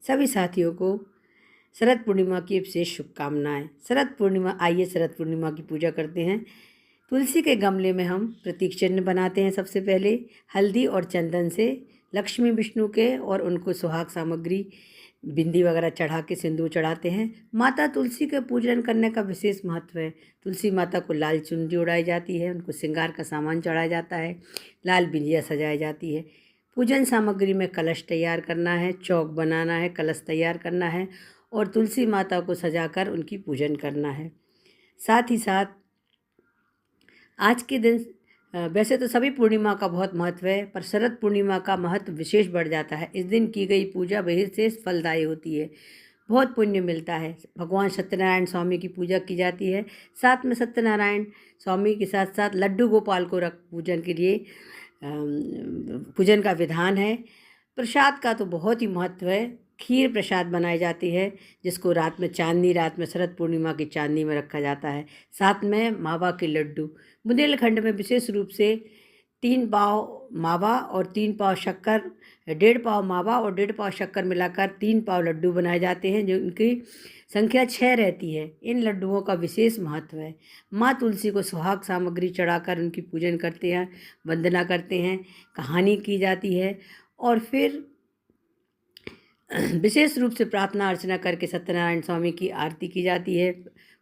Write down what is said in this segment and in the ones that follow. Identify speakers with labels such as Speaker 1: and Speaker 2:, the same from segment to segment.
Speaker 1: सभी साथियों को शरद पूर्णिमा की विशेष शुभकामनाएं। शरद पूर्णिमा, आइए शरद पूर्णिमा की पूजा करते हैं। तुलसी के गमले में हम प्रतीक चिन्ह बनाते हैं। सबसे पहले हल्दी और चंदन से लक्ष्मी विष्णु के और उनको सुहाग सामग्री, बिंदी वगैरह चढ़ा के सिंदूर चढ़ाते हैं। माता तुलसी के पूजन करने का विशेष महत्व है। तुलसी माता को लाल चुनरी ओढ़ाई जाती है, उनको श्रृंगार का सामान चढ़ाया जाता है, लाल बिंदिया सजाई जाती है। पूजन सामग्री में कलश तैयार करना है, चौक बनाना है, कलश तैयार करना है और तुलसी माता को सजाकर उनकी पूजन करना है। साथ ही साथ आज के दिन वैसे तो सभी पूर्णिमा का बहुत महत्व है, पर शरद पूर्णिमा का महत्व विशेष बढ़ जाता है। इस दिन की गई पूजा विशेष फलदायी होती है, बहुत पुण्य मिलता है। भगवान सत्यनारायण स्वामी की पूजा की जाती है। साथ में सत्यनारायण स्वामी के साथ साथ लड्डू गोपाल को रख पूजन के लिए पूजन का विधान है। प्रसाद का तो बहुत ही महत्व है। खीर प्रसाद बनाई जाती है, जिसको रात में चांदनी रात में शरद पूर्णिमा की चांदनी में रखा जाता है। साथ में मावा के लड्डू, बुंदेलखंड में विशेष रूप से 3 पाव मावा और 3 पाव शक्कर, 1.5 पाव मावा और 1.5 पाव शक्कर मिलाकर 3 पाव लड्डू बनाए जाते हैं, जो उनकी संख्या 6 रहती है। इन लड्डुओं का विशेष महत्व है। माँ तुलसी को सुहाग सामग्री चढ़ाकर उनकी पूजन करते हैं, वंदना करते हैं, कहानी की जाती है और फिर विशेष रूप से प्रार्थना अर्चना करके सत्यनारायण स्वामी की आरती की जाती है।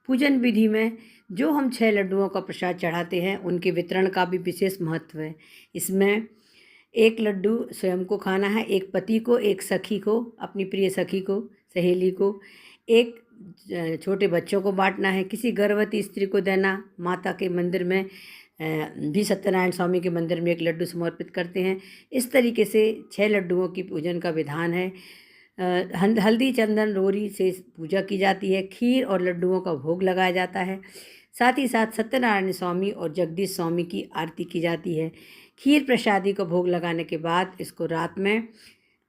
Speaker 1: पूजन विधि में जो हम 6 लड्डुओं का प्रसाद चढ़ाते हैं, उनके वितरण का भी विशेष महत्व है। इसमें 1 लड्डू स्वयं को खाना है, 1 पति को, 1 सखी को, अपनी प्रिय सखी को, सहेली को, 1 छोटे बच्चों को बांटना है, किसी गर्भवती स्त्री को देना। माता के मंदिर में भी सत्यनारायण स्वामी के मंदिर में 1 लड्डू समर्पित करते हैं। इस तरीके से 6 लड्डुओं की पूजन का विधान है। हल्दी चंदन रोरी से पूजा की जाती है। खीर और लड्डुओं का भोग लगाया जाता है। साथ ही साथ सत्यनारायण स्वामी और जगदीश स्वामी की आरती की जाती है। खीर प्रसादी को भोग लगाने के बाद इसको रात में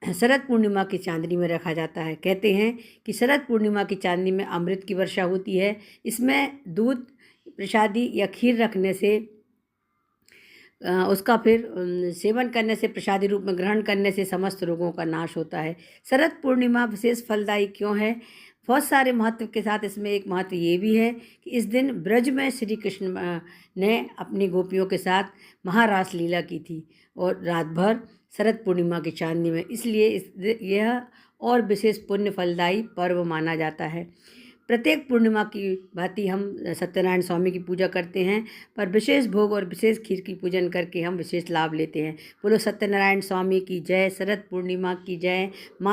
Speaker 1: शरद पूर्णिमा की चांदनी में रखा जाता है। कहते हैं कि शरद पूर्णिमा की चांदनी में अमृत की वर्षा होती है। इसमें दूध प्रसादी या खीर रखने से उसका फिर सेवन करने से, प्रसादी रूप में ग्रहण करने से समस्त रोगों का नाश होता है। शरद पूर्णिमा विशेष फलदायी क्यों है? बहुत सारे महत्व के साथ इसमें एक महत्व ये भी है कि इस दिन ब्रज में श्री कृष्ण ने अपनी गोपियों के साथ महारास लीला की थी और रात भर शरद पूर्णिमा की चांदनी में, इसलिए यह और विशेष पुण्य फलदायी पर्व माना जाता है। प्रत्येक पूर्णिमा की भांति हम सत्यनारायण स्वामी की पूजा करते हैं, पर विशेष भोग और विशेष खीर की पूजन करके हम विशेष लाभ लेते हैं। बोलो सत्यनारायण स्वामी की जय, शरद पूर्णिमा की जय।